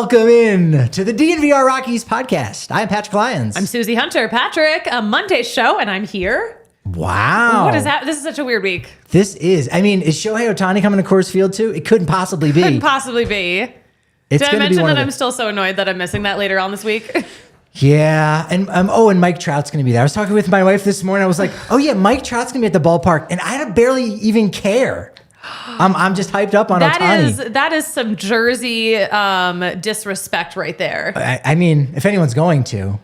Welcome in to the DNVR Rockies Podcast. I'm Patrick Lyons. I'm Susie Hunter. Patrick, a Monday show, and I'm here. Wow. What is that? This is such a weird week. Is Shohei Ohtani coming to Coors Field too? It couldn't possibly be. Did I mention that I'm still so annoyed that I'm missing that later on this week? Yeah, and Mike Trout's going to be there. I was talking with my wife this morning. I was like, oh yeah, Mike Trout's going to be at the ballpark, and I barely even care. I'm just hyped up on Ohtani. That is some Jersey disrespect right there. I mean, if anyone's going to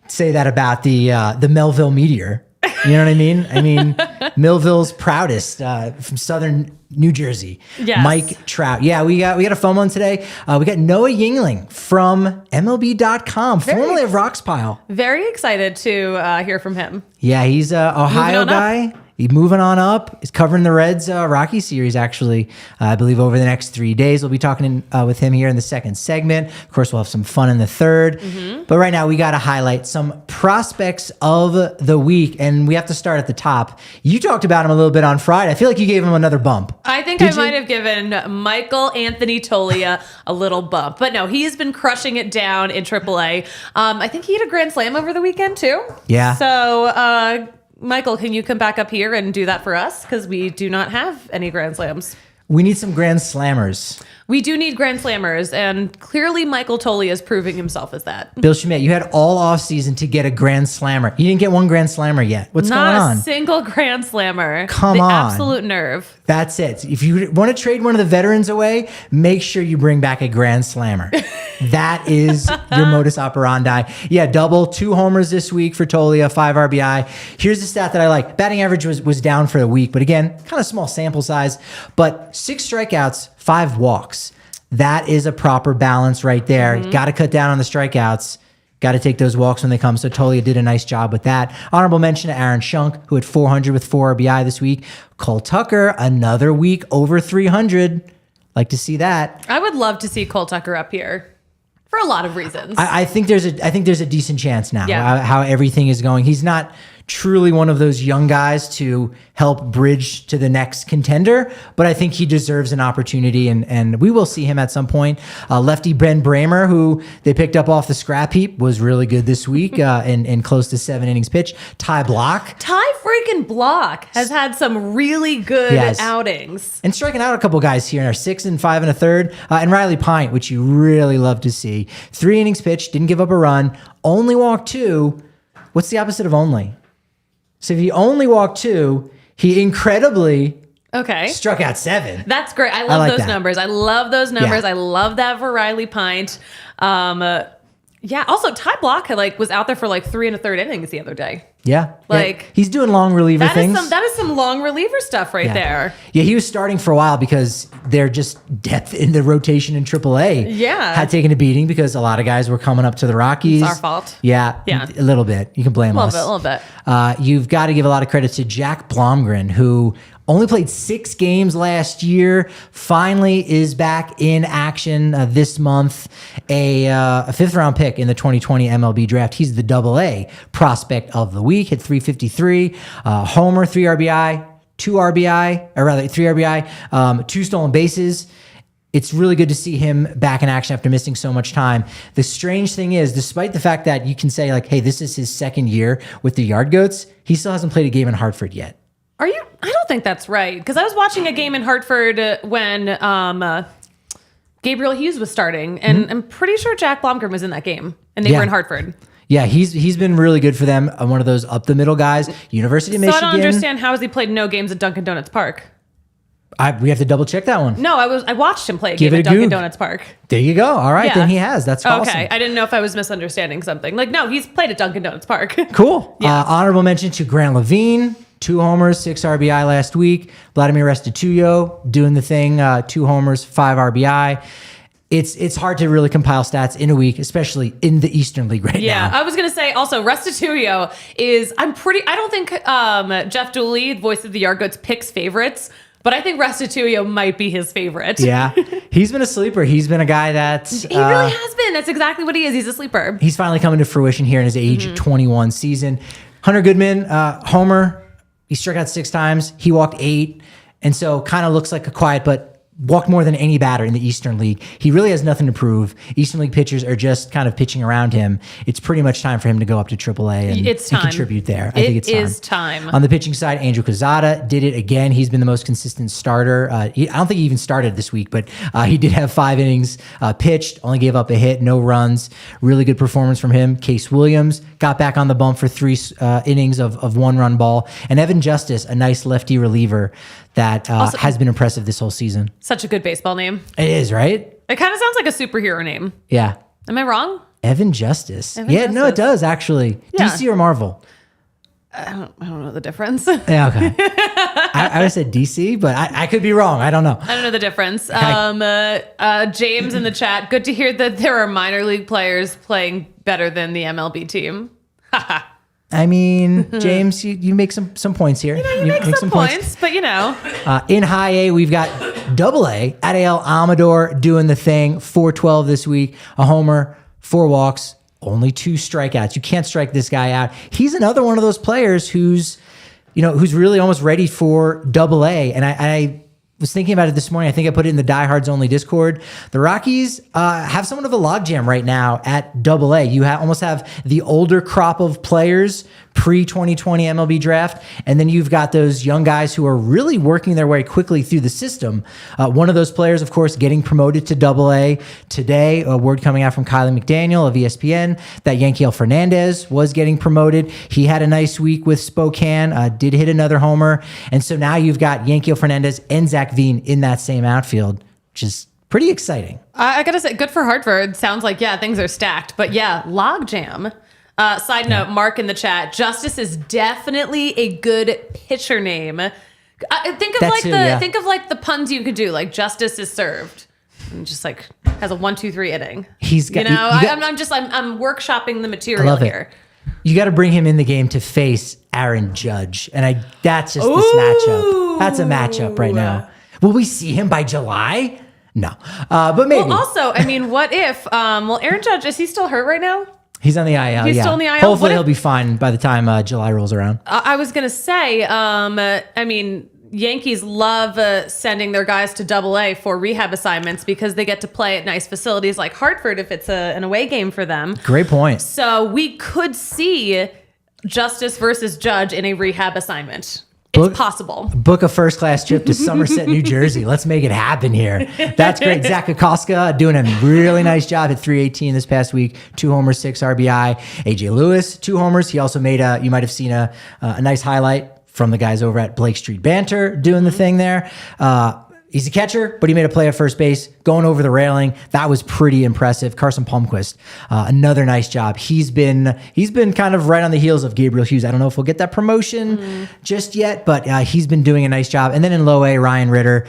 say that about the Melville Meteor, you know what I mean? I mean, Millville's proudest from southern New Jersey. Yes. Mike Trout. Yeah, we got a phone one today. We got Noah Yingling from MLB.com, formerly of Roxpile. Very excited to hear from him. Yeah, he's an Ohio guy. He's moving on up. He's covering the Reds Rockies series, actually, I believe, over the next 3 days. We'll be talking with him here in the second segment. Of course, we'll have some fun in the third. Mm-hmm. But right now, we got to highlight some prospects of the week, and we have to start at the top. You talked about him a little bit on Friday. I feel like you gave him another bump. I think I might have given Michael Anthony Toglia a little bump. But no, he's been crushing it down in AAA. I think he had a grand slam over the weekend, too. Yeah. So, Michael, can you come back up here and do that for us? Because we do not have any grand slams. We need some grand slammers. We do need grand slammers, and clearly Michael Toglia is proving himself as that. Bill Schmidt, you had all offseason to get a grand slammer. You didn't get one grand slammer yet. What's going on? Not a single grand slammer. Come the on. Absolute nerve. That's it. If you want to trade one of the veterans away, make sure you bring back a grand slammer. That is your modus operandi. Yeah, double, 2 homers this week for Toglia, 5 RBI. Here's the stat that I like. Batting average was down for the week, but again, kind of small sample size, but 6 strikeouts, 5 walks. That is a proper balance right there. Mm-hmm. Got to cut down on the strikeouts. Got to take those walks when they come. So Toglia did a nice job with that. Honorable mention to Aaron Schunk, who had 400 with 4 RBI this week. Cole Tucker, another week over 300. Like to see that. I would love to see Cole Tucker up here for a lot of reasons. I think there's a decent chance now. Yeah. How everything is going. He's not truly one of those young guys to help bridge to the next contender, but I think he deserves an opportunity, and we will see him at some point. Lefty Ben Bramer, who they picked up off the scrap heap, was really good this week in close to 7 innings pitched. Ty Block has had some really good outings. And striking out a couple guys here in our 6 and 5 1/3. And Riley Pint, which you really love to see. 3 innings pitched, didn't give up a run, only walked 2. What's the opposite of only? So if he only walked 2, he incredibly struck out 7. That's great. I love those numbers. I love those numbers. Yeah. I love that for Riley Pint. Yeah. Also, Ty Block was out there for 3 1/3 innings the other day. Yeah. He's doing long reliever things. That is some long reliever stuff right there. Yeah, he was starting for a while because they're just depth in the rotation in AAA. Yeah. Had taken a beating because a lot of guys were coming up to the Rockies. It's our fault. Yeah. A little bit. You can blame us. A little bit. You've got to give a lot of credit to Jack Blomgren, who only played 6 games last year. Finally is back in action this month. A 5th-round pick in the 2020 MLB draft. He's the AA prospect of the week. Hit 353. Homer, 3 RBI, 2 RBI, or rather 3 RBI, 2 stolen bases. It's really good to see him back in action after missing so much time. The strange thing is, despite the fact that you can say, hey, this is his 2nd year with the Yard Goats, he still hasn't played a game in Hartford yet. Are you? I don't think that's right. Because I was watching a game in Hartford when Gabriel Hughes was starting, and I'm pretty sure Jack Blomgren was in that game, and they were in Hartford. Yeah, he's been really good for them. One of those up the middle guys. University of Michigan. So I don't understand, how has he played no games at Dunkin' Donuts Park? We have to double check that one. No, I watched him play a game at Dunkin' Donuts Park. There you go. All right, then he has. That's awesome. Okay, I didn't know if I was misunderstanding something. No, he's played at Dunkin' Donuts Park. Cool. Yeah. Honorable mention to Grant Levine. 2 homers, 6 RBI last week. Vladimir Restituyo doing the thing. 2 homers, 5 RBI. It's hard to really compile stats in a week, especially in the Eastern League right now. Yeah, I was going to say also Restituyo is, I don't think Jeff Dooley, voice of the Yard Goats, picks favorites, but I think Restituyo might be his favorite. Yeah, he's been a sleeper. He's been a guy that... He really has been. That's exactly what he is. He's a sleeper. He's finally coming to fruition here in his age 21 season. Hunter Goodman, homer, he struck out 6 times. He walked 8. And so kind of looks like a quiet but walked more than any batter in the Eastern League. He really has nothing to prove. Eastern League pitchers are just kind of pitching around him. It's pretty much time for him to go up to AAA and contribute there. I think it's time. It is time. On the pitching side, Andrew Quezada did it again. He's been the most consistent starter. I don't think he even started this week, but he did have 5 innings pitched, only gave up a hit, no runs. Really good performance from him. Case Williams got back on the bump for 3 innings of 1-run ball. And Evan Justice, a nice lefty reliever that has been impressive this whole season. Such a good baseball name. It is, right? It kind of sounds like a superhero name. Yeah. Am I wrong? Evan Justice. No, it does actually. Yeah. DC or Marvel? I don't know the difference. Yeah, okay. I would have said DC, but I could be wrong. I don't know. I don't know the difference. James in the chat, good to hear that there are minor league players playing better than the MLB team. I mean, James, you make some points here. You make some points, but in high A, we've got double A, Adael Amador doing the thing, 412 this week, a homer, 4 walks, only 2 strikeouts. You can't strike this guy out. He's another one of those players who's really almost ready for double A. And I was thinking about it this morning. I think I put it in the Diehards Only Discord. The Rockies have somewhat of a logjam right now at double A. You almost have the older crop of players pre-2020 MLB draft, and then you've got those young guys who are really working their way quickly through the system. One of those players, of course, getting promoted to double A today. A word coming out from Kylie McDaniel of ESPN that Yankiel Fernandez was getting promoted. He had a nice week with Spokane, did hit another homer, and so now you've got Yankiel Fernandez and Zach Veen in that same outfield, which is pretty exciting. I gotta say, good for Hartford. Sounds like, things are stacked. But logjam. Side note, Mark in the chat, Justice is definitely a good pitcher name. Think of the puns you could do, like Justice is served. And just like has a 1-2-3 inning. He's got, I'm workshopping the material here. You got to bring him in the game to face Aaron Judge. And that's just this matchup. That's a matchup right now. Will we see him by July? No. But maybe. Well, also, I mean, what if, Aaron Judge, is he still hurt right now? He's on the IL. He's still on the IL. Hopefully he'll be fine by the time July rolls around. I was going to say, Yankees love sending their guys to double A for rehab assignments because they get to play at nice facilities like Hartford if it's an away game for them. Great point. So we could see Justice versus Judge in a rehab assignment. It's possible. Book a first-class trip to Somerset, New Jersey. Let's make it happen here. That's great. Zach Kokoska doing a really nice job at 318 this past week. 2 homers, 6 RBI. AJ Lewis, 2 homers. He also made you might have seen a nice highlight from the guys over at Blake Street Banter doing the thing there. He's a catcher, but he made a play at first base, going over the railing. That was pretty impressive. Carson Palmquist, another nice job. He's been kind of right on the heels of Gabriel Hughes. I don't know if we'll get that promotion just yet, but he's been doing a nice job. And then in low A, Ryan Ritter,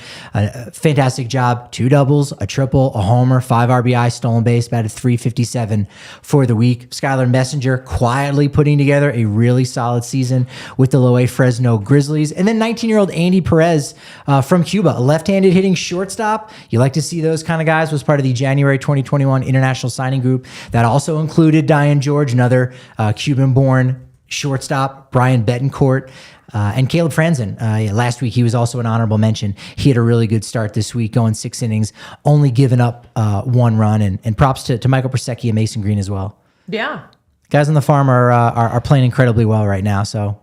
fantastic job. 2 doubles, a triple, a homer, 5 RBI, stolen base, batted .357 for the week. Skylar Messenger quietly putting together a really solid season with the low A Fresno Grizzlies. And then 19-year-old Andy Perez from Cuba, a left-handed hitting shortstop. You like to see those kind of guys. Was part of the January 2021 international signing group that also included Diane George, another Cuban-born shortstop, Brian Betancourt, and Caleb Franzen. Last week, he was also an honorable mention. He had a really good start this week, going 6 innings, only giving up 1 run, and props to Michael Persecki and Mason Green as well. Yeah. Guys on the farm are playing incredibly well right now, so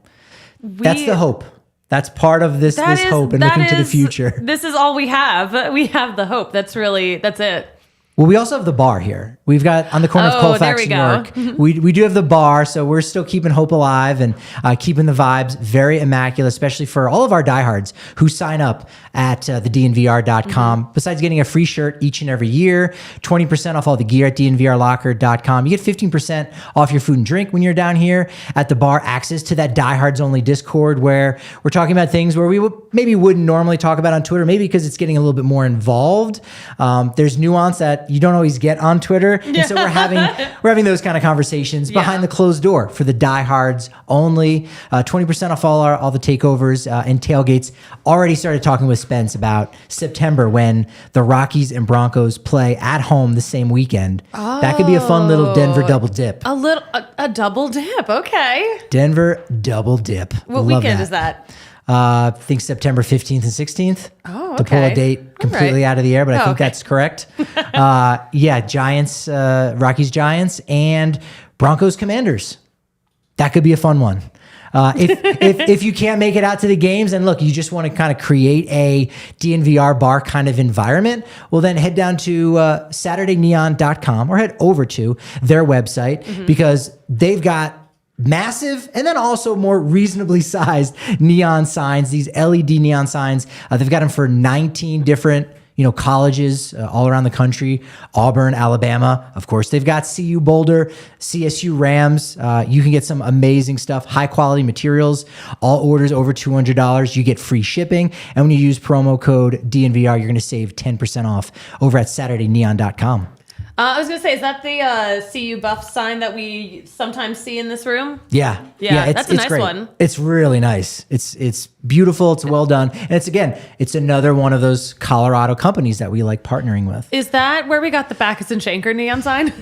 that's the hope. That's part of this hope and looking to the future. This is all we have. We have the hope. That's it. Well, we also have the bar here. We've got on the corner of Colfax, New York. We do have the bar, so we're still keeping hope alive and keeping the vibes very immaculate, especially for all of our diehards who sign up at the DNVR.com. Besides getting a free shirt each and every year, 20% off all the gear at DNVRlocker.com. You get 15% off your food and drink when you're down here at the bar. Access to that Diehards Only Discord where we're talking about things where we wouldn't normally talk about on Twitter, maybe because it's getting a little bit more involved. There's nuance that you don't always get on Twitter. And so we're having those kind of conversations behind the closed door for the Diehards Only. 20% off all the takeovers and tailgates. Already started talking with Spence about September when the Rockies and Broncos play at home the same weekend. That could be a fun little Denver double dip. A double dip. Okay. Denver double dip. What weekend is that? I think September 15th and 16th. Oh, to pull a date completely out of the air, but I think that's correct. Giants, Rockies, Giants, and Broncos, Commanders. That could be a fun one. If you can't make it out to the games and look, you just want to kind of create a DNVR bar kind of environment, well, then head down to SaturdayNeon.com or head over to their website because they've got massive and then also more reasonably sized neon signs, these LED neon signs. They've got them for 19 different colleges all around the country, Auburn, Alabama. Of course, they've got CU Boulder, CSU Rams. You can get some amazing stuff, high quality materials, all orders over $200. You get free shipping. And when you use promo code DNVR, you're going to save 10% off over at SaturdayNeon.com. I was going to say, is that the CU Buff sign that we sometimes see in this room? Yeah. That's a nice great. one. It's really nice. It's beautiful. It's well done. And it's another one of those Colorado companies that we like partnering with. Is that where we got the Backus and Shanker neon sign?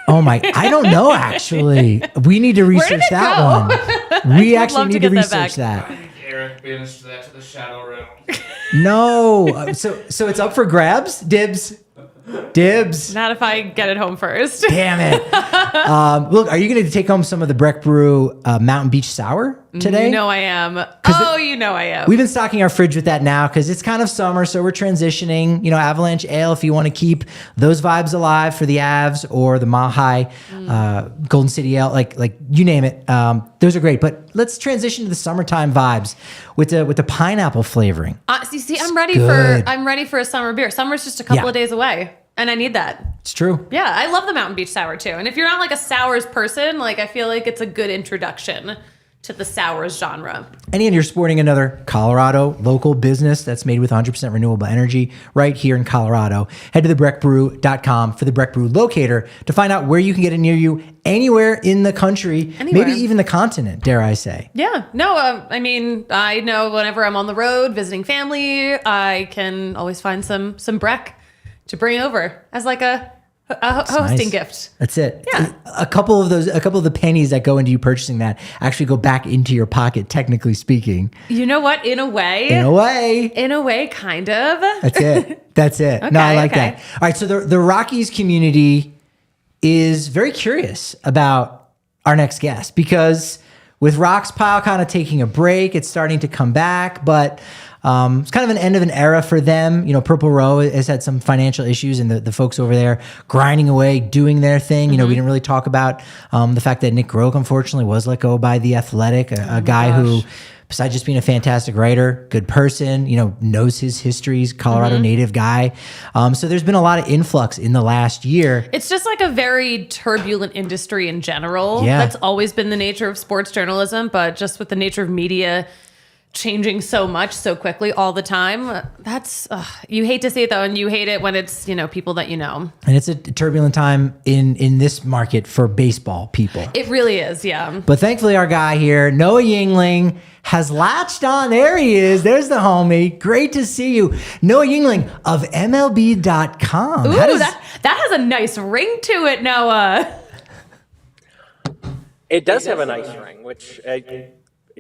Oh my, I don't know actually. We need to research that one. We actually need to research that. I think Eric finished that to the Shadow Realm. No. So it's up for grabs? Dibs. Not if I get it home first. Damn it. Look, are you going to take home some of the Breck Brew Mountain Beach Sour today? You know I am. You know I am. We've been stocking our fridge with that now because it's kind of summer, so we're transitioning. Avalanche Ale, if you want to keep those vibes alive for the Avs or the Mahai, Golden City Ale, like you name it. Those are great. But let's transition to the summertime vibes with the pineapple flavoring. See, I'm ready for a summer beer. Summer's just a couple of days away. And I need that. It's true. Yeah, I love the Mountain Beach Sour too. And if you're not like a sours person, I feel like it's a good introduction to the sours genre. And Ian, you're supporting another Colorado local business that's made with 100% renewable energy right here in Colorado. Head to thebreckbrew.com for the Breck Brew locator to find out where you can get it near you anywhere in the country, maybe even the continent, dare I say. Yeah. No, I know whenever I'm on the road visiting family, I can always find some Breck to bring over as like a hosting gift. That's it. Yeah. A couple of the pennies that go into you purchasing that actually go back into your pocket, technically speaking. You know what? In a way, kind of. That's it. Okay, no, I like that. All right. So the Rockies community is very curious about our next guest because with Rock's Pile kind of taking a break, it's starting to come back, but it's kind of an end of an era for them. Purple Row has had some financial issues and the folks over there grinding away, doing their thing. We didn't really talk about the fact that Nick Groke, unfortunately, was let go by The Athletic, a guy who, besides just being a fantastic writer, good person, knows his histories, Colorado native guy. So there's been a lot of influx in the last year. It's just like a very turbulent industry in general. Yeah. That's always been the nature of sports journalism, but just with the nature of media changing so much so quickly all the time, that's you hate to see it though, and you hate it when it's people that and it's a turbulent time in this market for baseball people. It really is. Yeah, but thankfully our guy here, Noah Yingling, has latched on. There he is. There's the homie. Great to see you, Noah Yingling of MLB.com. Ooh, that has a nice ring to it, Noah. It does have a nice ring, which I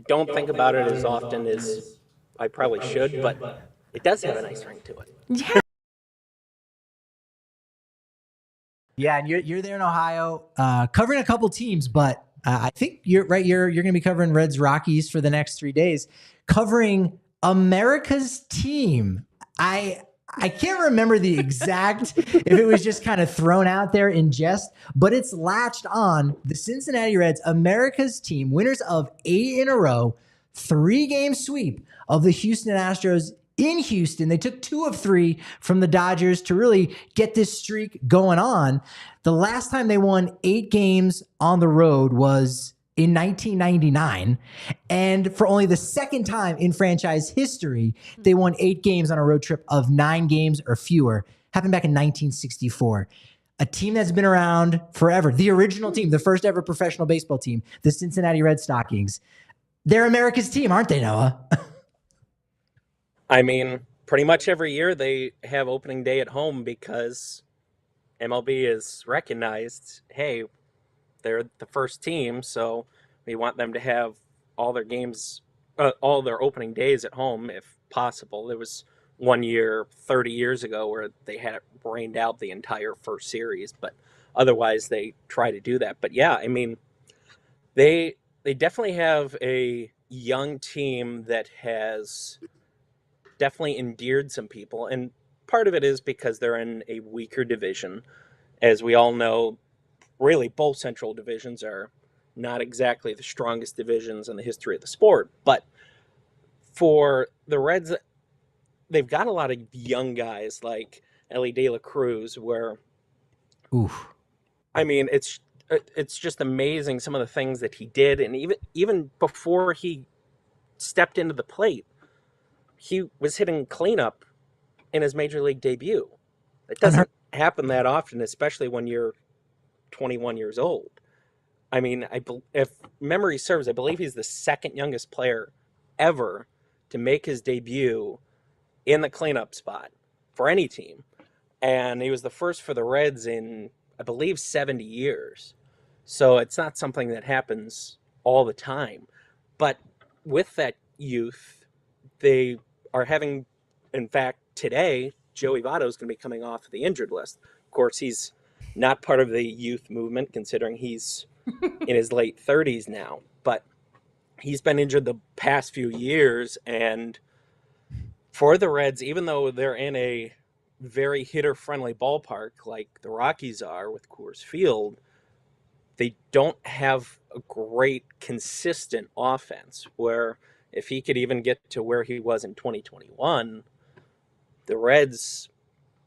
don't think about it as often as I probably should, but it does have a nice ring to it. Yeah. Yeah, and you're there in Ohio, covering a couple teams, but I think you're right. You're going to be covering Reds Rockies for the next 3 days, covering America's team. I can't remember the exact, if it was just kind of thrown out there in jest, but it's latched on the Cincinnati Reds, America's team, winners of 8 in a row, 3-game sweep of the Houston Astros in Houston. They took 2 of 3 from the Dodgers to really get this streak going on. The last time they won 8 games on the road was in 1999, and for only the second time in franchise history, they won 8 games on a road trip of 9 games or fewer. Happened back in 1964. A team that's been around forever. The original team, the first ever professional baseball team, the Cincinnati Red Stockings. They're America's team, aren't they, Noah? I mean, pretty much every year they have opening day at home because MLB is recognized, hey, they're the first team, so we want them to have all their games all their opening days at home, if possible. There was one year 30 years ago where they had it rained out the entire first series, but otherwise they try to do that. But yeah, I mean, they definitely have a young team that has definitely endeared some people, and part of it is because they're in a weaker division. As we all know, really both central divisions are not exactly the strongest divisions in the history of the sport, but for the Reds, they've got a lot of young guys like Elly De La Cruz, where, Oof. I mean, it's just amazing some of the things that he did, and even before he stepped into the plate, he was hitting cleanup in his major league debut. It doesn't happen that often, especially when you're 21 years old. I mean, if memory serves, I believe he's the second youngest player ever to make his debut in the cleanup spot for any team. And he was the first for the Reds in, I believe, 70 years. So it's not something that happens all the time. But with that youth, they are having, in fact, today, Joey Votto is going to be coming off the injured list. Of course, he's not part of the youth movement, considering he's in his late 30s now. But he's been injured the past few years, and for the Reds, even though they're in a very hitter-friendly ballpark like the Rockies are with Coors Field, they don't have a great consistent offense, where if he could even get to where he was in 2021, the Reds,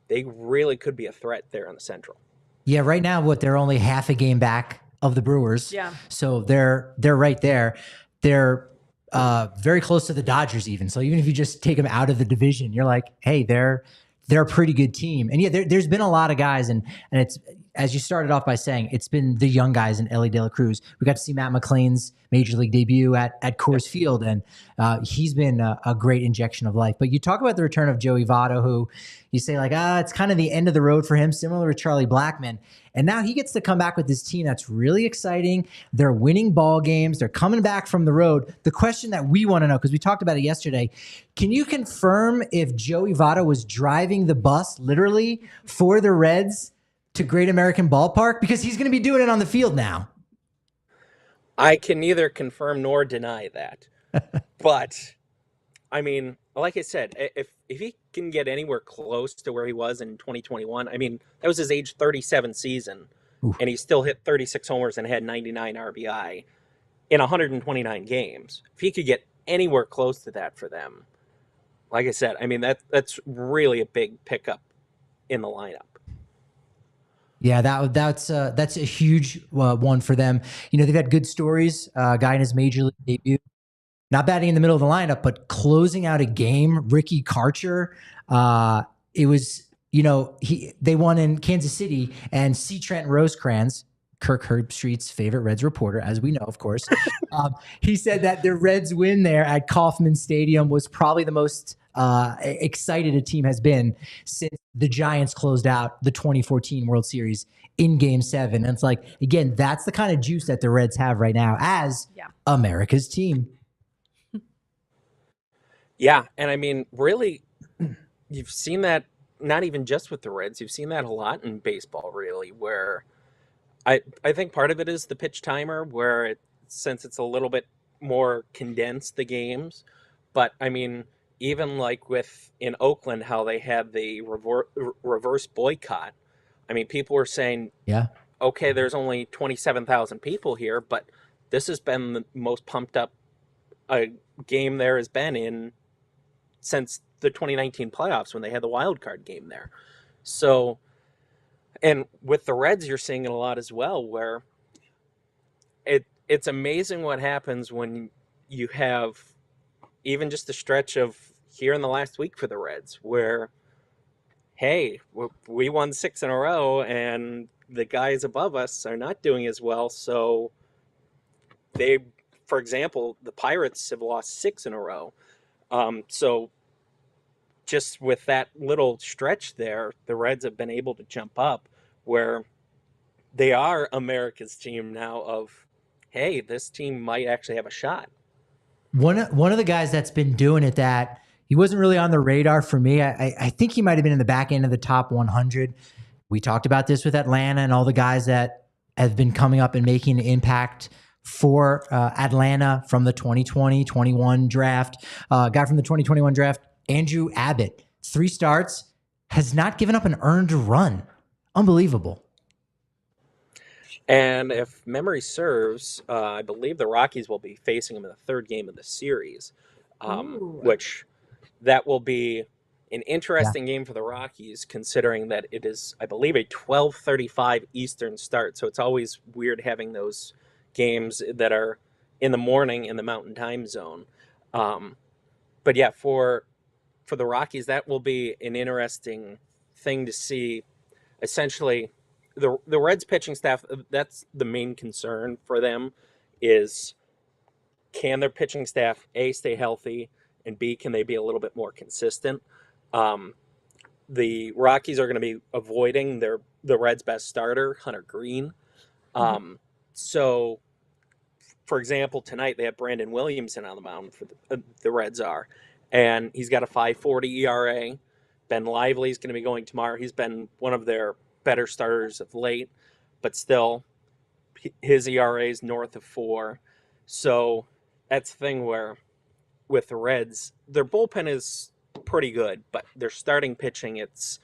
they really could be a threat there in the Central. Yeah, right now, they're only half a game back of the Brewers. Yeah. So they're right there. They're very close to the Dodgers even. So even if you just take them out of the division, you're like, hey, they're a pretty good team. And yeah, there's been a lot of guys, and it's, as you started off by saying, it's been the young guys in Elly De La Cruz. We got to see Matt McLean's major league debut at Coors Field, and he's been a great injection of life. But you talk about the return of Joey Votto, who you say like, it's kind of the end of the road for him, similar to Charlie Blackmon. And now he gets to come back with this team that's really exciting. They're winning ball games. They're coming back from the road. The question that we want to know, because we talked about it yesterday, can you confirm if Joey Votto was driving the bus literally for the Reds to Great American Ballpark? Because he's going to be doing it on the field now. I can neither confirm nor deny that. But, I mean, like I said, if he can get anywhere close to where he was in 2021, I mean, that was his age 37 season, and he still hit 36 homers and had 99 RBI in 129 games. If he could get anywhere close to that for them, like I said, I mean, that's really a big pickup in the lineup. Yeah, that's a huge one for them. You know, they've had good stories. Guy in his major league debut, not batting in the middle of the lineup, but closing out a game. Ricky Karcher. It was, you know, they won in Kansas City, and C. Trent Rosecrans, Kirk Herbstreit's favorite Reds reporter, as we know, of course, he said that the Reds win there at Kauffman Stadium was probably the most excited a team has been since the Giants closed out the 2014 World Series in Game 7. And it's like, again, that's the kind of juice that the Reds have right now as America's team. Yeah, and I mean, really, you've seen that not even just with the Reds. You've seen that a lot in baseball, really, where I think part of it is the pitch timer, where since it's a little bit more condensed, the games. But, I mean, even like in Oakland, how they had the reverse boycott. I mean, people were saying, okay, there's only 27,000 people here, but this has been the most pumped up a game there has been in since the 2019 playoffs when they had the wild card game there. So, and with the Reds, you're seeing it a lot as well, where it's amazing what happens when you have even just a stretch of here in the last week for the Reds, where, hey, we won 6 in a row and the guys above us are not doing as well. So they, for example, the Pirates have lost 6 in a row. So just with that little stretch there, the Reds have been able to jump up where they are America's team now of, hey, this team might actually have a shot. One of the guys that's been doing it that he wasn't really on the radar for me. I think he might have been in the back end of the top 100. We talked about this with Atlanta and all the guys that have been coming up and making an impact for Atlanta from the 2020-21 draft. Guy from the 2021 draft, Andrew Abbott, 3 starts, has not given up an earned run. Unbelievable. And if memory serves, I believe the Rockies will be facing him in the 3rd game of the series, which that will be an interesting game for the Rockies, considering that it is, I believe, a 12:35 Eastern start. So it's always weird having those games that are in the morning in the Mountain Time Zone. But yeah, for the Rockies, that will be an interesting thing to see. Essentially, the Reds pitching staff, that's the main concern for them, is can their pitching staff, A, stay healthy, and B, can they be a little bit more consistent? The Rockies are going to be avoiding the Reds' best starter, Hunter Green. So, for example, tonight they have Brandon Williamson on the mound for the Reds are, and he's got a 5.40 ERA. Ben Lively is going to be going tomorrow. He's been one of their better starters of late, but still his ERA is north of 4. So that's the thing where with the Reds, their bullpen is pretty good, but their starting pitching, it's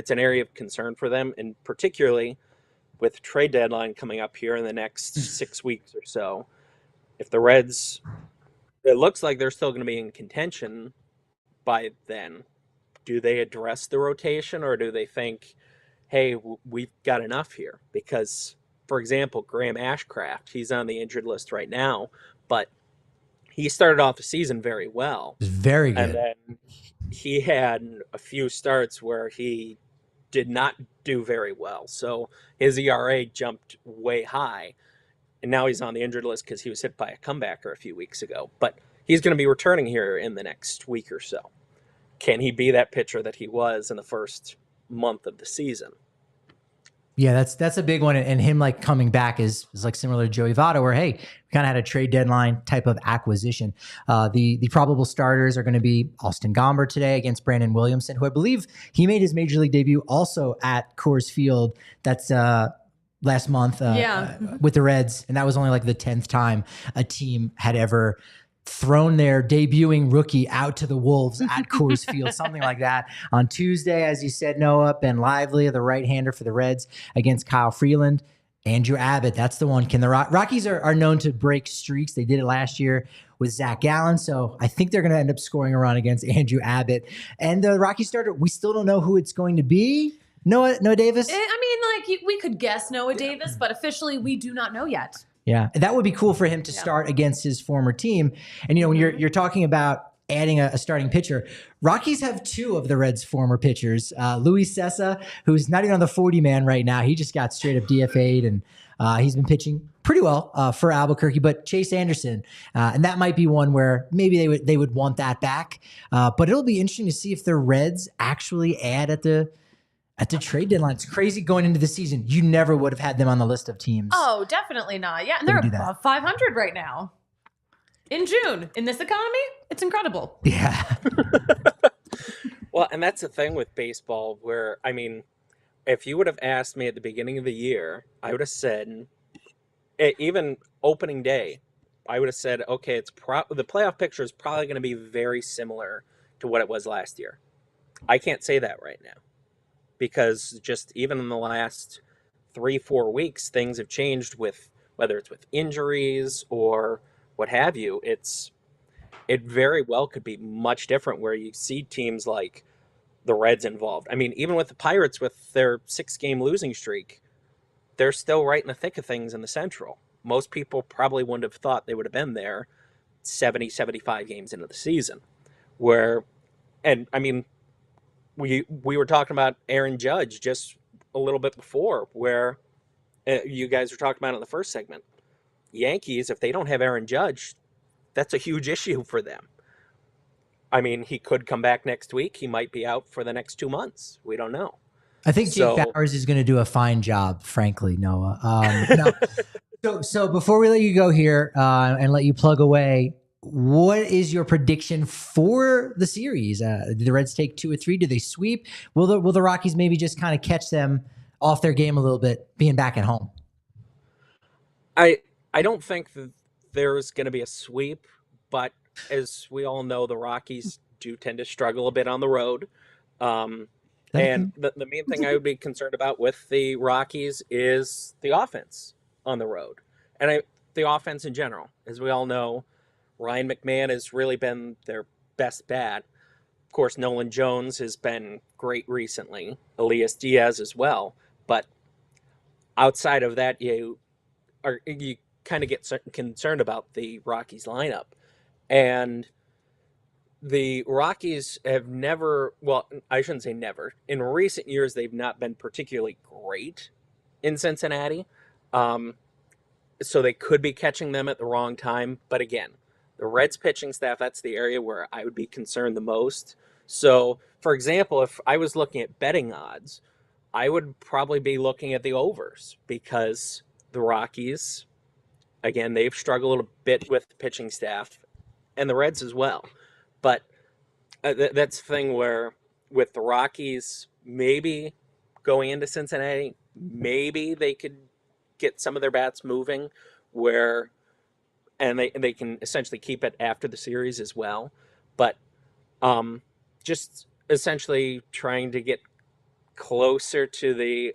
an area of concern for them, and particularly with trade deadline coming up here in the next 6 weeks or so. If the Reds, it looks like they're still going to be in contention by then, do they address the rotation, or do they think, hey, we've got enough here? Because, for example, Graham Ashcraft, he's on the injured list right now, but he started off the season very well. Very good. And then he had a few starts where he did not do very well. So his ERA jumped way high. And now he's on the injured list because he was hit by a comebacker a few weeks ago. But he's going to be returning here in the next week or so. Can he be that pitcher that he was in the first month of the season? Yeah, that's a big one. And him like coming back is like similar to Joey Votto, where, hey, we kind of had a trade deadline type of acquisition. The probable starters are going to be Austin Gomber today against Brandon Williamson, who I believe he made his major league debut also at Coors Field. That's last month with the Reds. And that was only like the 10th time a team had ever thrown their debuting rookie out to the Wolves at Coors Field, something like that. On Tuesday, as you said, Noah, Ben Lively, the right-hander for the Reds against Kyle Freeland. Andrew Abbott, that's the one. Can the Rockies are known to break streaks. They did it last year with Zach Gallen, so I think they're going to end up scoring a run against Andrew Abbott. And the Rockies starter, we still don't know who it's going to be. Noah Davis? I mean, like, we could guess Noah Davis, but officially we do not know yet. Yeah, that would be cool for him to start against his former team. And, when you're talking about adding a starting pitcher, Rockies have 2 of the Reds' former pitchers. Luis Cessa, who's not even on the 40-man right now. He just got straight up DFA'd, and he's been pitching pretty well for Albuquerque. But Chase Anderson, and that might be one where maybe they would want that back. But it'll be interesting to see if the Reds actually add at the trade deadline. It's crazy going into the season. You never would have had them on the list of teams. Oh, definitely not. Yeah, and they're above 500 right now. In June, in this economy, it's incredible. Yeah. Well, and that's the thing with baseball where, I mean, if you would have asked me at the beginning of the year, I would have said, even opening day, I would have said, okay, the playoff picture is probably going to be very similar to what it was last year. I can't say that right now, because just even in the last 3-4 weeks, things have changed with whether it's with injuries or what have you. It very well could be much different where you see teams like the Reds involved. I mean, even with the Pirates with their 6-game losing streak, they're still right in the thick of things in the Central. Most people probably wouldn't have thought they would have been there 70, 75 games into the season. And I mean, we were talking about Aaron Judge just a little bit before, where you guys were talking about in the first segment. Yankees, if they don't have Aaron Judge, that's a huge issue for them. I mean, he could come back next week. He might be out for the next 2 months. We don't know. I think Jake Bowers is going to do a fine job, frankly, Noah. So before we let you go here and let you plug away, what is your prediction for the series? Do the Reds take 2 or 3? Do they sweep? Will the Rockies maybe just kind of catch them off their game a little bit, being back at home? I don't think that there's going to be a sweep, but as we all know, the Rockies do tend to struggle a bit on the road. And the main thing I would be concerned about with the Rockies is the offense on the road. And the offense in general. As we all know, Ryan McMahon has really been their best bat. Of course, Nolan Jones has been great recently. Elias Diaz as well. But outside of that, you kind of get concerned about the Rockies lineup. And the Rockies have never, well, I shouldn't say never. In recent years, they've not been particularly great in Cincinnati. So they could be catching them at the wrong time. But again, the Reds pitching staff, that's the area where I would be concerned the most. So, for example, if I was looking at betting odds, I would probably be looking at the overs because the Rockies, again, they've struggled a bit with the pitching staff and the Reds as well. But that's the thing where with the Rockies, maybe going into Cincinnati, maybe they could get some of their bats moving and they can essentially keep it after the series as well. But just essentially trying to get closer to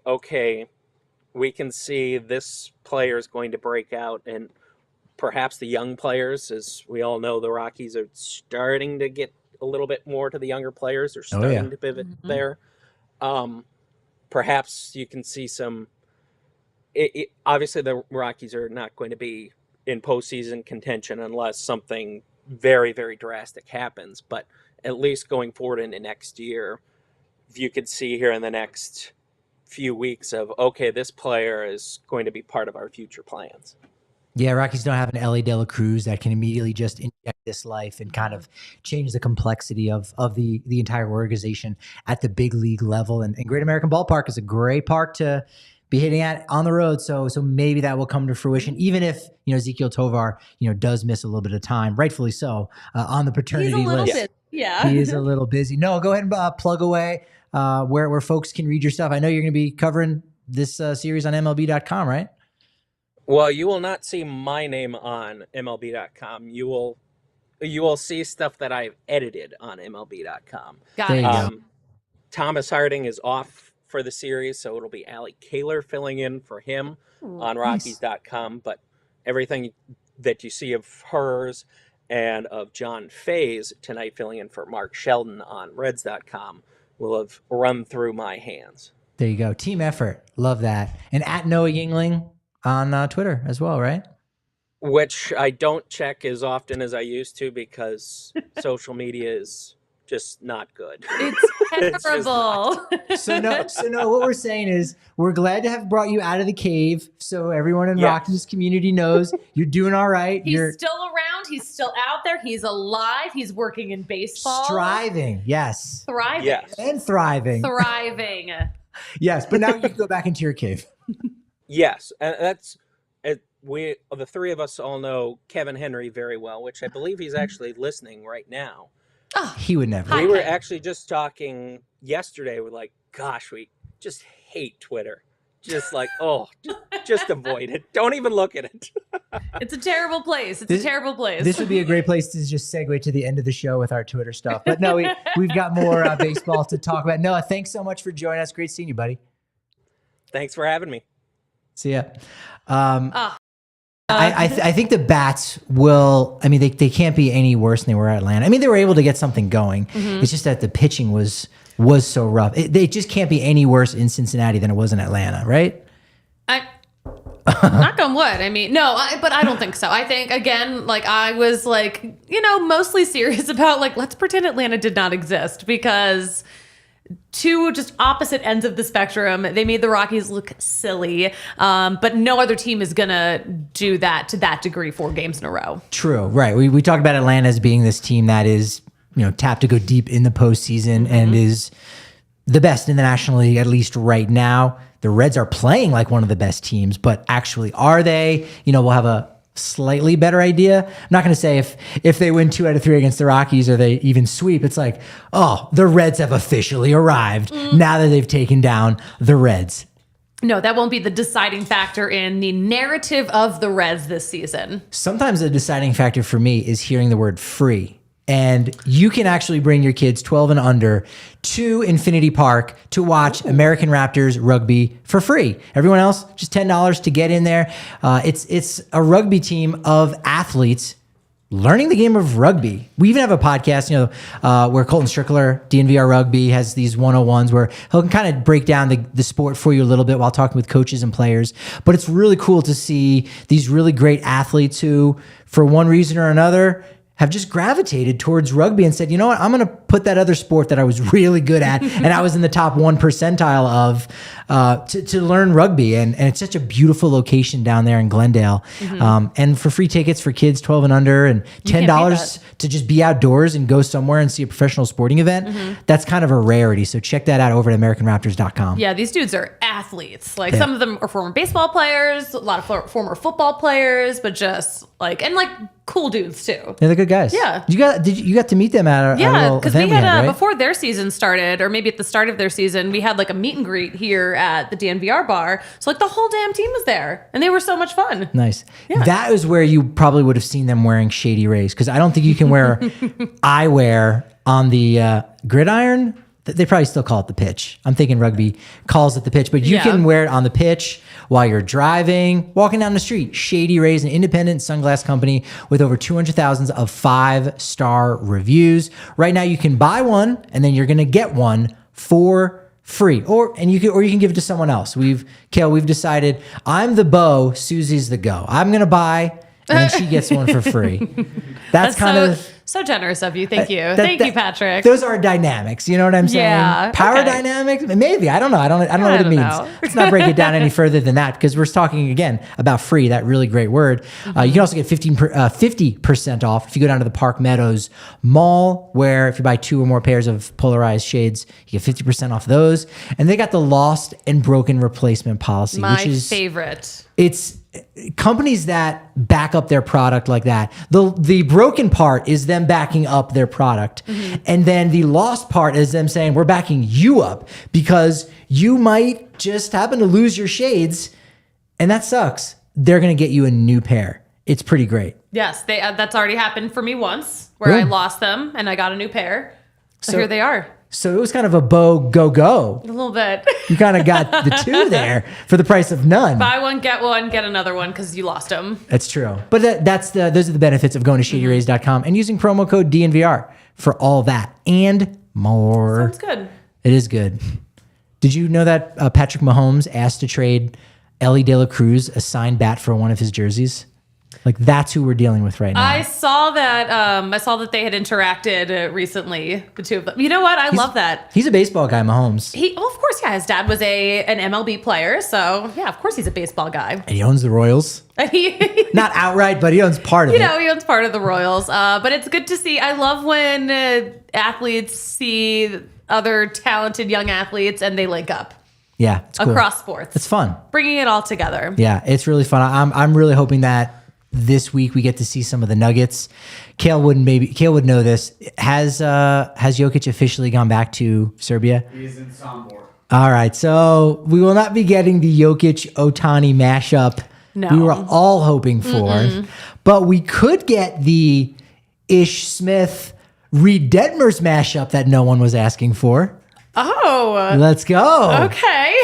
we can see this player is going to break out, and perhaps the young players, as we all know, the Rockies are starting to get a little bit more to the younger players. They're starting to pivot there. Perhaps you can see some. Obviously, the Rockies are not going to be in postseason contention unless something very, very drastic happens. But at least going forward into next year, if you could see here in the next few weeks of, okay, this player is going to be part of our future plans. Yeah, Rockies don't have an Elly De La Cruz that can immediately just inject this life and kind of change the complexity of the entire organization at the big league level. And Great American Ballpark is a great park to be hitting at on the road. So maybe that will come to fruition, even if, Ezequiel Tovar, does miss a little bit of time, rightfully so, on the paternity list. He's a little busy. Yeah. He is a little busy. No, go ahead and plug away where folks can read your stuff. I know you're going to be covering this series on MLB.com, right? Well, you will not see my name on MLB.com. You will see stuff that I've edited on MLB.com. Got it. Thomas Harding is off for the series, so it'll be Allie Kaler filling in for him on Rockies.com. But everything that you see of hers and of John Faye's tonight filling in for Mark Sheldon on Reds.com will have run through my hands. There you go. Team effort. Love that. And at Noah Yingling on Twitter as well, right? Which I don't check as often as I used to because social media is just not good. It's terrible. So no, what we're saying is we're glad to have brought you out of the cave so everyone in Rockies community knows you're doing all right. He's still around. He's still out there. He's alive. He's working in baseball. Striving. Yes. Thriving. Yes. And thriving. Thriving. Yes, but now you can go back into your cave. Yes, and that's the three of us all know Kevin Henry very well, which I believe he's actually listening right now. Oh, he would never. We were actually just talking yesterday. We're like, gosh, we just hate Twitter. Just like, just avoid it. Don't even look at it. It's a terrible place. It's a terrible place. This would be a great place to just segue to the end of the show with our Twitter stuff. But no, we've got more baseball to talk about. Noah, thanks so much for joining us. Great seeing you, buddy. Thanks for having me. See ya. I think the bats will. I mean, they can't be any worse than they were at Atlanta. I mean, they were able to get something going. Mm-hmm. It's just that the pitching was so rough. They just can't be any worse in Cincinnati than it was in Atlanta, right? Knock on wood. I mean, no, but I don't think so. I think, again, I was mostly serious about let's pretend Atlanta did not exist, because two just opposite ends of the spectrum. They made the Rockies look silly, but no other team is going to do that to that degree 4 games in a row. True, right. We talked about Atlanta as being this team that is, tapped to go deep in the postseason and is the best in the National League, at least right now. The Reds are playing like one of the best teams, but actually are they? We'll have a slightly better idea. I'm not going to say if they win 2 out of 3 against the Rockies or they even sweep, it's like, oh, the Reds have officially arrived now that they've taken down the Reds. No, that won't be the deciding factor in the narrative of the Reds this season. Sometimes the deciding factor for me is hearing the word free. And you can actually bring your kids 12 and under to Infinity Park to watch American Raptors rugby for free. Everyone else, just $10 to get in there. It's a rugby team of athletes learning the game of rugby. We even have a podcast, where Colton Strickler, DNVR Rugby, has these 101s where he'll kind of break down the sport for you a little bit while talking with coaches and players. But it's really cool to see these really great athletes who, for one reason or another, have just gravitated towards rugby and said, you know what, I'm going to put that other sport that I was really good at and I was in the top 1 percentile of to learn rugby. And it's such a beautiful location down there in Glendale. And for free tickets for kids 12 and under and $10 to just be outdoors and go somewhere and see a professional sporting event, that's kind of a rarity. So check that out over at AmericanRaptors.com. Yeah, these dudes are athletes. Some of them are former baseball players, a lot of former football players, but just cool dudes too. Yeah, they're good guys. Yeah. You got to meet them at a little because event we had, right? before their season started, or maybe at the start of their season, we had a meet and greet here at the DNVR bar. So the whole damn team was there, and they were so much fun. Nice. Yeah. That is where you probably would have seen them wearing Shady Rays, because I don't think you can wear eyewear on the gridiron. They probably still call it the pitch. I'm thinking rugby calls it the pitch, but you can wear it on the pitch while you're driving, walking down the street. Shady Rays, an independent sunglass company with over 200,000 of 5-star reviews. Right now, you can buy one, and then you're going to get one for free, or you can give it to someone else. We've decided I'm the bow, Susie's the go. I'm going to buy, and then she gets one for free. That's kind of so generous of you. Thank you. Thank you, Patrick. Those are dynamics. You know what I'm saying? Yeah. Power dynamics? Maybe. I don't know. I don't know what it means. Let's not break it down any further than that, because we're talking, again, about free, that really great word. You can also get 50% off if you go down to the Park Meadows Mall, where if you buy 2 or more pairs of polarized shades, you get 50% off those. And they got the lost and broken replacement policy, My which is favorite. It's companies that back up their product like that. The broken part is them backing up their product. And then the lost part is them saying, we're backing you up because you might just happen to lose your shades, and that sucks. They're going to get you a new pair. It's pretty great. Yes, that's already happened for me once, where I lost them and I got a new pair. So here they are. So it was kind of a bow go. A little bit. You kind of got the 2 there for the price of none. Buy one, get another one because you lost them. That's true. But those are the benefits of going to shadyrays.com and using promo code DNVR for all that and more. Sounds good. It is good. Did you know that Patrick Mahomes asked to trade Elly De La Cruz a signed bat for one of his jerseys? That's who we're dealing with right now. I saw that. I saw that they had interacted recently, the two of them. You know what? I love that. He's a baseball guy, Mahomes. Of course, yeah. His dad was an MLB player, so yeah, of course he's a baseball guy. And he owns the Royals. Not outright, but he owns part of it. He owns part of the Royals. But it's good to see. I love when athletes see other talented young athletes and they link up. Yeah, it's cool. Across sports. It's fun. Bringing it all together. Yeah, it's really fun. I'm really hoping that this week we get to see some of the Nuggets. Kale would know this. Has Jokic officially gone back to Serbia? He's in Sombor. All right, so we will not be getting the Jokic Ohtani mashup No. we were all hoping for, but we could get the Ish Smith Reed Detmers mashup that no one was asking for. Oh, Let's go. okay.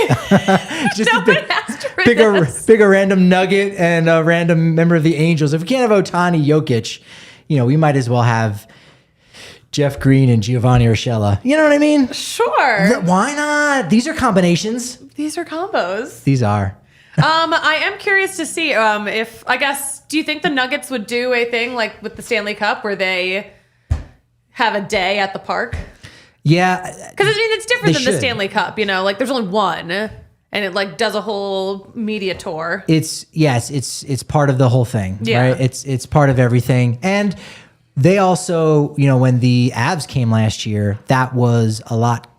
Just No a one asked for this. pick a random Nugget and a random member of the Angels. If we can't have Ohtani, Jokic, we might as well have Jeff Green and Giovanni Urshela. You know what I mean? Sure. Why not? These are combinations. These are combos. These are. I am curious to see do you think the Nuggets would do a thing like with the Stanley Cup where they have a day at the park? Yeah. Because it's different than the should. Stanley Cup, there's only one and it does a whole media tour. It's part of the whole thing, Yeah. right? It's part of everything. And they also, when the Avs came last year, that was a lot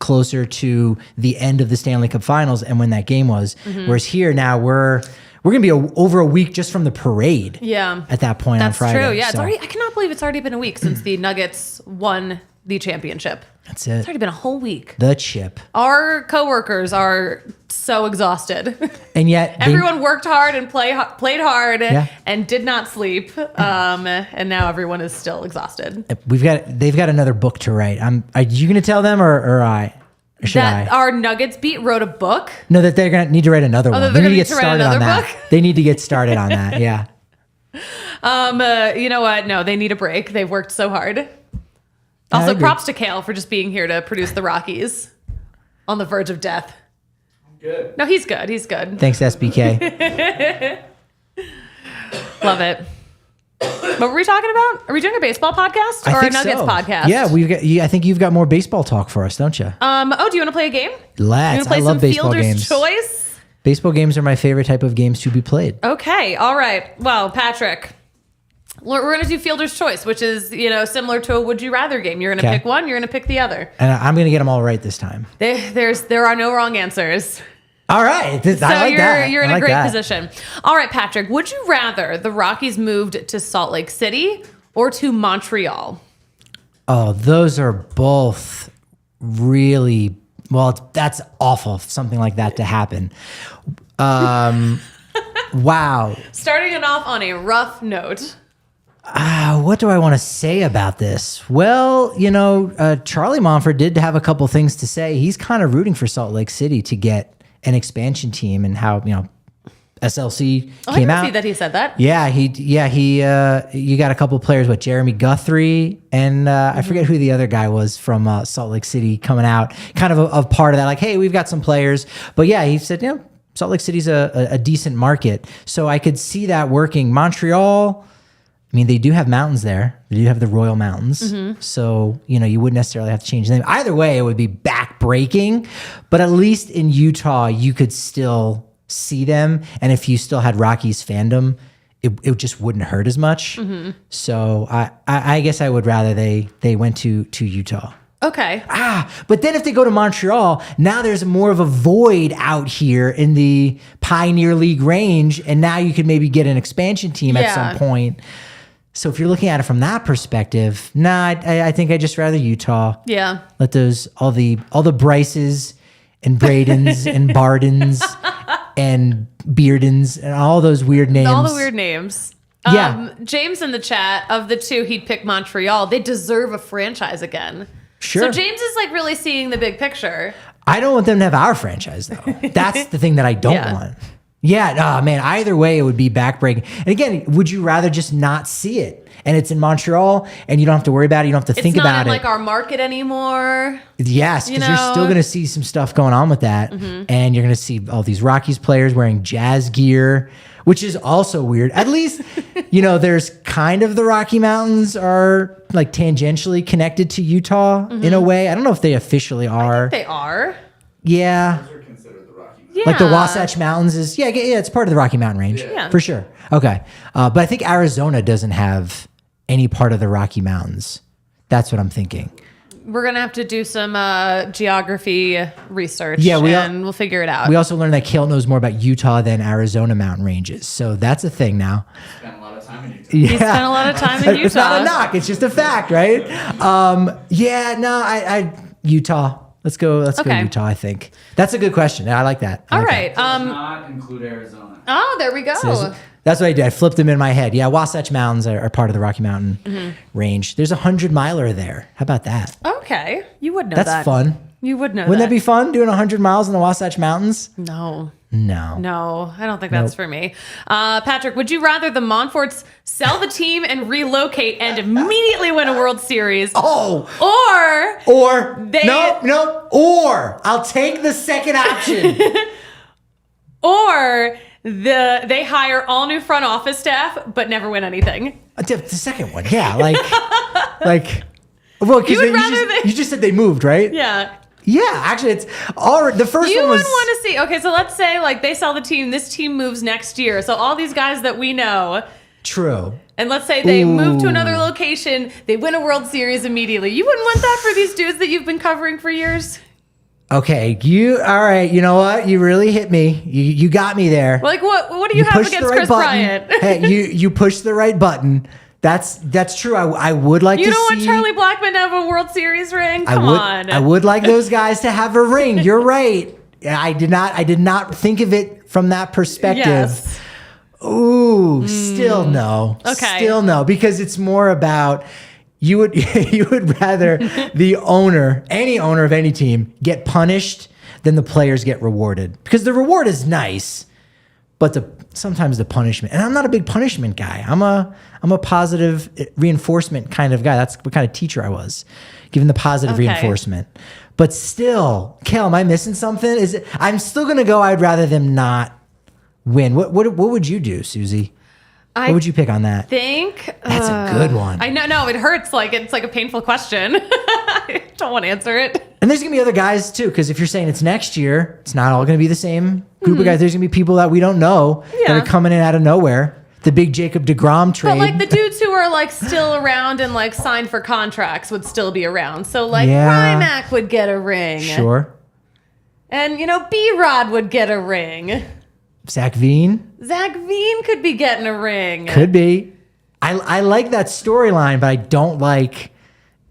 closer to the end of the Stanley Cup Finals and when that game was. Whereas here now we're we're going to be over a week just from the parade. Yeah. At that point on Friday. That's true. Yeah. So I cannot believe it's already been a week since the Nuggets won the championship. that's it. It's already been a whole week. The chip. Our coworkers are so exhausted. And yet Everyone worked hard and played hard Yeah. and did not sleep. And now everyone is still exhausted. they've got another book to write. Are you going to tell them or I? Or should I? Our Nuggets beat wrote a book. No, that they're going to need to write another one. that They they're need to gonna get need to write started on another that. book? They need to get started on that. Yeah. You know what? No, they need a break. They've worked so hard. I Also, agree. props to Kale for just being here to produce the Rockies on the verge of death. Good. No, he's good. He's good. Thanks, SBK. Love it. What were we talking about? Are we doing a baseball podcast or a Nuggets podcast? Yeah, I think you've got more baseball talk for us, don't you? Do you want to play a game? Let's. You want to play I love some baseball Fielder's games. Choice? Baseball games are my favorite type of games to be played. Okay. All right. Well, Patrick, we're going to do Fielder's Choice, which is, similar to a would you rather game. You're going to Okay. pick one, you're going to pick the other. And I'm going to get them all right this time. There are no wrong answers. All right. So I like that. you're in I a like great that. position. All right, Patrick, would you rather the Rockies moved to Salt Lake City or to Montreal? Oh, those are both really, that's awful, something like that to happen. Wow. Starting it off on a rough note. What do I want to say about this? Well, Charlie Monfort did have a couple things to say. He's kind of rooting for Salt Lake City to get an expansion team and how, SLC came I out. see that he said that. Yeah, you got a couple players, Jeremy Guthrie and I forget who the other guy was from Salt Lake City coming out, kind of a part of that. Like, hey, we've got some players, but yeah, he said, Salt Lake City's a decent market, so I could see that working. Montreal, I mean, they do have mountains there. They do have the Royal Mountains, so you wouldn't necessarily have to change the name. Either way, it would be back-breaking, but at least in Utah, you could still see them, and if you still had Rockies fandom, it just wouldn't hurt as much. So I guess I would rather they went to Utah. Okay. But then if they go to Montreal, now there's more of a void out here in the Pioneer League range, and now you could maybe get an expansion team at some point. So if you're looking at it from that perspective, I think I'd just rather Utah. Yeah. Let all the Bryces and Bradens and Bardens and Beardens and all those weird names. All the weird names. Yeah. James in the chat, of the two, he'd pick Montreal. They deserve a franchise again. Sure. So James is really seeing the big picture. I don't want them to have our franchise, though. That's the thing that I don't want. Yeah, man, either way, it would be backbreaking. And again, would you rather just not see it? And it's in Montreal, and you don't have to worry about it. You don't have to think about it. It's not in our market anymore. Yes, because you're still going to see some stuff going on with that. And you're going to see all these Rockies players wearing Jazz gear, which is also weird. At least, there's kind of the Rocky Mountains are tangentially connected to Utah in a way. I don't know if they officially are. I think they are. Yeah. Those are considered the Rocky Mountains. Yeah. Like the Wasatch Mountains is, it's part of the Rocky Mountain range. Yeah. For sure. Okay. But I think Arizona doesn't have any part of the Rocky Mountains. That's what I'm thinking. We're going to have to do some geography research, and we'll figure it out. We also learned that Kale knows more about Utah than Arizona mountain ranges. So that's a thing now. Spent a lot of time in Utah. He spent a lot of time in Utah. It's not a knock. It's just a fact, right? Utah. Let's go Utah, I think. That's a good question. I like that. All right. Does not include Arizona. Oh, there we go. That's what I did. I flipped them in my head. Yeah, Wasatch Mountains are part of the Rocky Mountain range. There's a 100-miler there. How about that? Okay. You would know That's that. fun. You would know Wouldn't that be fun, doing 100 miles in the Wasatch Mountains? No. No. I don't think that's for me. Patrick, would you rather the Montforts sell the team and relocate and immediately win a World Series? Oh. Or I'll take the second option. Or they hire all new front office staff but never win anything. The second one, yeah, well, because you just said they moved, right? Yeah. Yeah, actually, it's all the first You one would was. want to see. Okay, so let's say they sell the team. This team moves next year. So all these guys that we know. True. And let's say they move to another location. They win a World Series immediately. You wouldn't want that for these dudes that you've been covering for years? Okay, all right. You know what? You really hit me. You got me there. Like what do you have against Chris Bryant? Hey, you pushed the right button. That's true. I would like to see. You don't want Charlie Blackmon to have a World Series ring? Come on. I would like those guys to have a ring. You're right. I did not think of it from that perspective. Yes. Ooh, still no. Okay. Still no, because it's more about you would rather the owner, any owner of any team, get punished than the players get rewarded. Because the reward is nice, but sometimes the punishment. And I'm not a big punishment guy. I'm a positive reinforcement kind of guy. That's what kind of teacher I was, giving the positive reinforcement. But still, Kel, am I missing something? I'm still gonna go. I'd rather them not win. What would you do, Susie? What would you pick on that? That's a good one. I know. No, it hurts. It's like a painful question. I don't want to answer it. And there's gonna be other guys too, because if you're saying it's next year, it's not all gonna be the same group of guys. There's gonna be people that we don't know that are coming in out of nowhere. The big Jacob deGrom trade. But the dudes who are still around and signed for contracts would still be around. So Rymack would get a ring. Sure. And B-Rod would get a ring. Zach Veen could be getting a ring. Could be. I like that storyline, but I don't like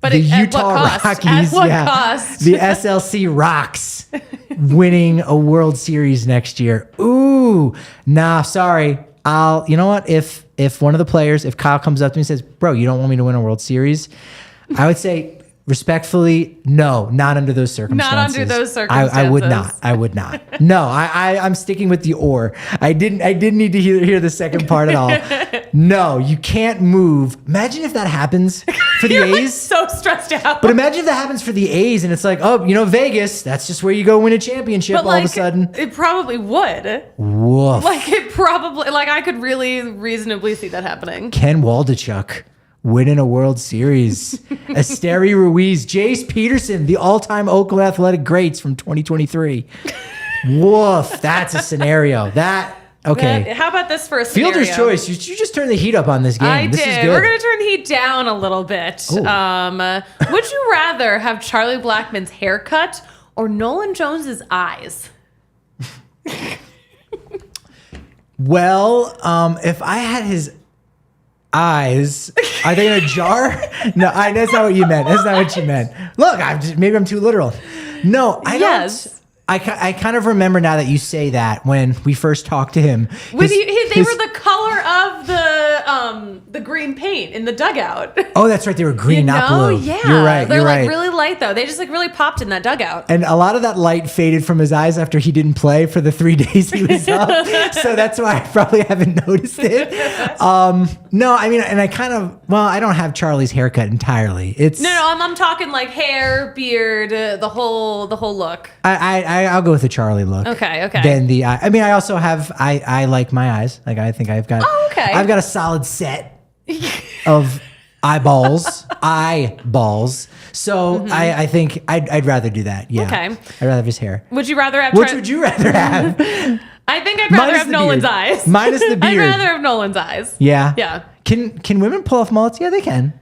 the Utah Rockies. At what cost? The SLC Rocks winning a World Series next year. Ooh, nah, sorry. You know what? If one of the players, if Kyle comes up to me and says, "Bro, you don't want me to win a World Series," I would say respectfully, no, not under those circumstances. Not under those circumstances. I would not. No, I'm sticking with the or. I didn't need to hear the second part at all. No, you can't move. Imagine if that happens for the A's. So stressed out. But imagine if that happens for the A's and it's Vegas, that's just where you go win a championship all of a sudden. It probably would. Woof. I could really reasonably see that happening. Ken Waldichuk winning a World Series. Esteri Ruiz, Jace Peterson, the all-time Oakland Athletic greats from 2023. Woof, that's a scenario. Okay. How about this for a scenario? Fielder's choice. You just turned the heat up on this game. This is good. We're going to turn the heat down a little bit. Would you rather have Charlie Blackmon's haircut or Nolan Jones's eyes? Well, if I had his eyes, are they in a jar? No, that's not what you meant. That's not what you meant. Look, maybe I'm too literal. No, I don't. I kind of remember now that you say that when we first talked to him. They were the color of the green paint in the dugout. Oh, that's right. They were green, not blue. Yeah. You're right. They're you're right. really light though. They just really popped in that dugout. And a lot of that light faded from his eyes after he didn't play for the 3 days he was up. So that's why I probably haven't noticed it. No, I mean, and I don't have Charlie's haircut entirely. I'm talking hair, beard, the whole look. I'll go with the Charlie look. Okay. Then I also have I like my eyes. I think I've got. Oh, okay. I've got a solid set of eyeballs. So I think I'd rather do that. Yeah. Okay. I'd rather have his hair. Would you rather have? Which would you rather have? I think I'd rather have Nolan's eyes. Minus the beard. I'd rather have Nolan's eyes. Yeah. Yeah. Can women pull off mullets? Yeah, they can.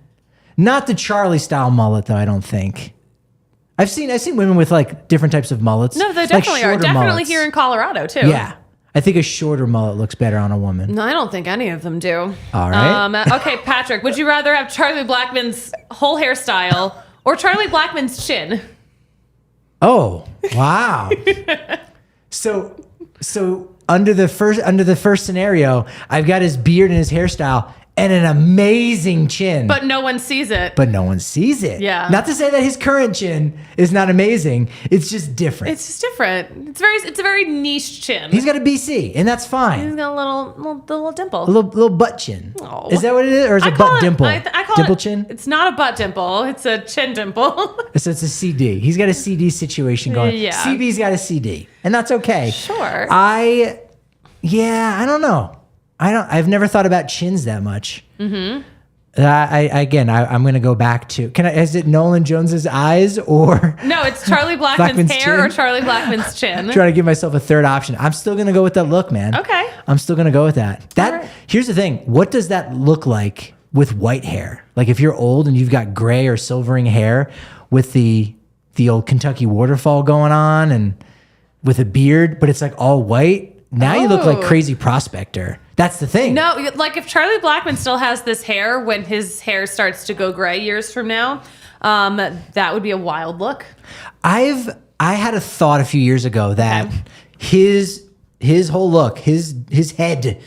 Not the Charlie style mullet though. I don't think. I've seen women with different types of mullets. No, they definitely are. Definitely here in Colorado too. Yeah. I think a shorter mullet looks better on a woman. No, I don't think any of them do. All right. Okay, Patrick, would you rather have Charlie Blackmon's whole hairstyle or Charlie Blackmon's chin? Oh, wow. So under the first scenario, I've got his beard and his hairstyle and an amazing chin. But no one sees it. Yeah. Not to say that his current chin is not amazing. It's just different. It's just different. It's a very niche chin. He's got a BC, and that's fine. He's got a little dimple. A little butt chin. Oh. Is that what it is? Or is it butt dimple? I call dimple it, chin? It's not a butt dimple. It's a chin dimple. So it's a CD. He's got a CD situation going. Yeah. CB's got a CD, and that's okay. Sure. I don't know. I've never thought about chins that much. Mm-hmm. I'm going to go back to. Is it Nolan Jones's eyes or? No, it's Charlie Blackmon's hair or Charlie Blackmon's chin. I'm trying to give myself a third option. I'm still going to go with that look, man. Okay. I'm still going to go with that. Right. Here's the thing. What does that look like with white hair? Like if you're old and you've got gray or silvering hair with the the old Kentucky waterfall going on and with a beard, but it's like all white. Now you look like crazy prospector. That's the thing. No, like if Charlie Blackmon still has this hair when his hair starts to go gray years from now, that would be a wild look. I had a thought a few years ago that his whole look, his head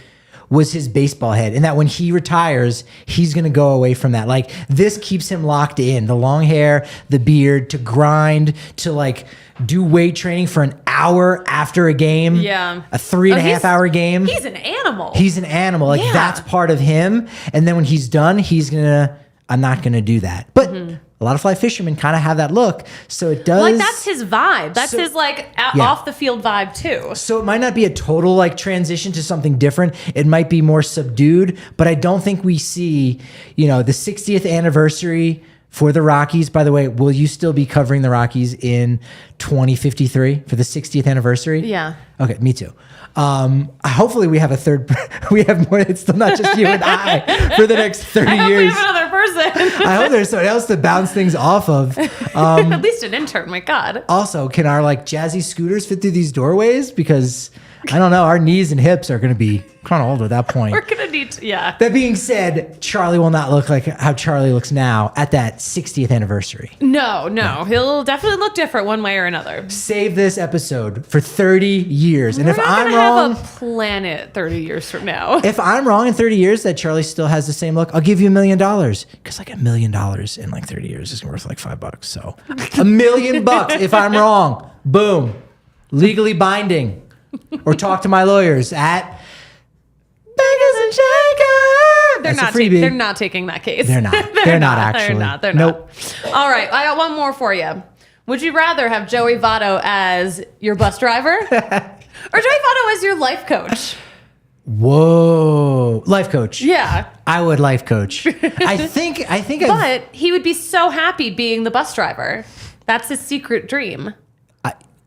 was his baseball head, and that when he retires, he's going to go away from that. Like, this keeps him locked in. The long hair, the beard, to grind, to like do weight training for an hour after a game. Yeah. A 3.5 hour game. He's an animal. He's an animal. Like, that's part of him. And then when he's done, I'm not going to do that. But a lot of fly fishermen kind of have that look. So it does. Like, that's his vibe. That's his off the field vibe too. So it might not be a total like transition to something different. It might be more subdued, but I don't think we see, the 60th anniversary for the Rockies. By the way, will you still be covering the Rockies in 2053 for the 60th anniversary? Yeah. Okay, me too. Hopefully we have a third. We have more. It's still not just you and I for the next 30 I hope years. we have another person. I hope there's someone else to bounce things off of. At least an intern. My God. Also, can our like jazzy scooters fit through these doorways? Because I don't know, our knees and hips are going to be kind of old at that point. We're gonna need to, That being said, Charlie will not look like how Charlie looks now at that 60th anniversary. No. He'll definitely look different one way or another. Save this episode for 30 years. And We're if not I'm gonna wrong, have a planet 30 years from now. if I'm wrong in 30 years that Charlie still has the same look, I'll give you $1 million. Because like $1 million in like 30 years is worth like $5. So $1 million if I'm wrong. Boom. Legally binding. Or talk to my lawyers at Bakers and Shakers. They're not taking that case. They're not. They're not actually. They're nope. not. All right, I got one more for you. Would you rather have Joey Votto as your bus driver or Joey Votto as your life coach? Whoa. Life coach. Yeah. I would life coach. I think But he would be so happy being the bus driver. That's his secret dream.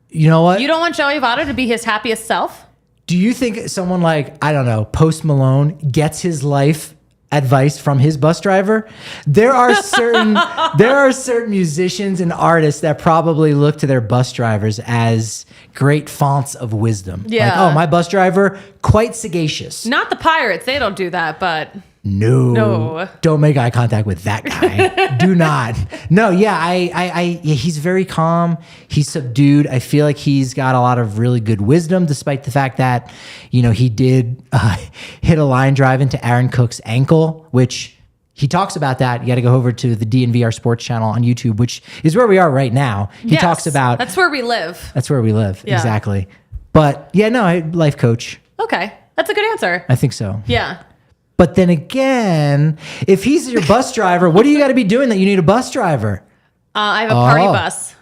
You know what? You don't want Joey Votto to be his happiest self? Do you think someone like, I don't know, Post Malone gets his life advice from his bus driver? There are certain musicians and artists that probably look to their bus drivers as great fonts of wisdom. Yeah. Like, oh, my bus driver, quite sagacious. Not the Pirates. They don't do that, but... No. Don't make eye contact with that guy. Do not. No, yeah, he's very calm. He's subdued. I feel like he's got a lot of really good wisdom, despite the fact that, he did hit a line drive into Aaron Cook's ankle, which he talks about that. You got to go over to the DNVR Sports channel on YouTube, which is where we are right now. He talks about... That's where we live. That's where we live. Yeah. Exactly. But yeah, no, life coach. Okay. That's a good answer. I think so. Yeah. But then again, if he's your bus driver, what do you got to be doing that you need a bus driver? I have a party bus.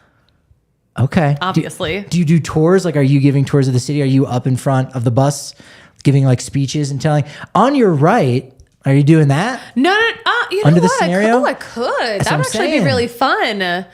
Okay. Obviously. Do you do tours? Like, are you giving tours of the city? Are you up in front of the bus giving like speeches and telling? On your right, are you doing that? No. You know Under the what? scenario? I could. That would actually saying. be really fun. I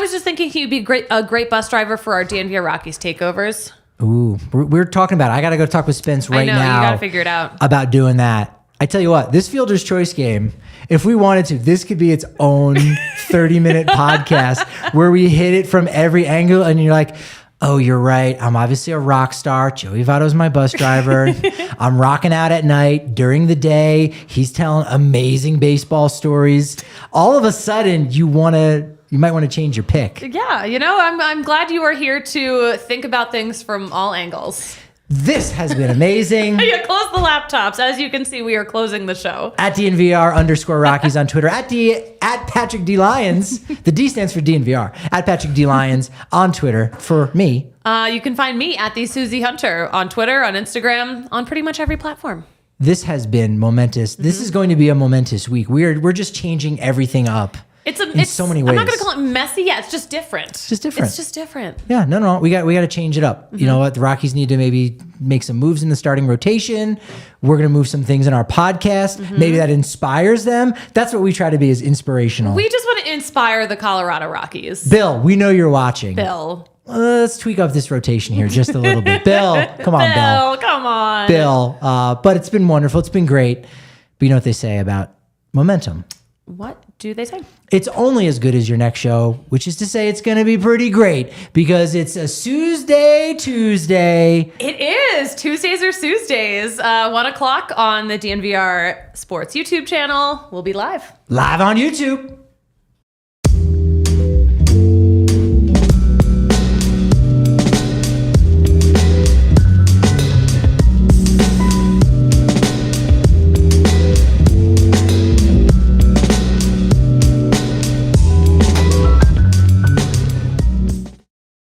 was just thinking he would be a great bus driver for our DNVR Rockies takeovers. Ooh, we're talking about it. I got to go talk with Spence right now. I know, you got to figure it out. About doing that. I tell you what, this Fielder's Choice game, if we wanted to, this could be its own 30-minute podcast where we hit it from every angle and you're like, oh, you're right. I'm obviously a rock star. Joey Votto's my bus driver. I'm rocking out at night. During the day, he's telling amazing baseball stories. All of a sudden, you might want to change your pick. Yeah, I'm glad you are here to think about things from all angles. This has been amazing. Yeah, close the laptops. As you can see, we are closing the show. At DNVR_Rockies on Twitter. At Patrick D. Lyons. The D stands for DNVR. At Patrick D. Lyons on Twitter for me. You can find me at the Susie Hunter on Twitter, on Instagram, on pretty much every platform. This has been momentous. Mm-hmm. This is going to be a momentous week. We're just changing everything up. In so many ways. I'm not going to call it messy. Yeah, it's just different. It's just different. Yeah, no. We got to change it up. Mm-hmm. You know what? The Rockies need to maybe make some moves in the starting rotation. We're going to move some things in our podcast. Mm-hmm. Maybe that inspires them. That's what we try to be, is inspirational. We just want to inspire the Colorado Rockies. Bill, we know you're watching. Bill. Let's tweak up this rotation here just a little bit. Bill, come on, Bill. Come on. Bill. But it's been wonderful. It's been great. But you know what they say about momentum? What? do they say? It's only as good as your next show, which is to say it's going to be pretty great because it's a Tuesday. It is. Tuesdays or Tuesdays. 1 o'clock on the DNVR Sports YouTube channel. We'll be live. Live on YouTube.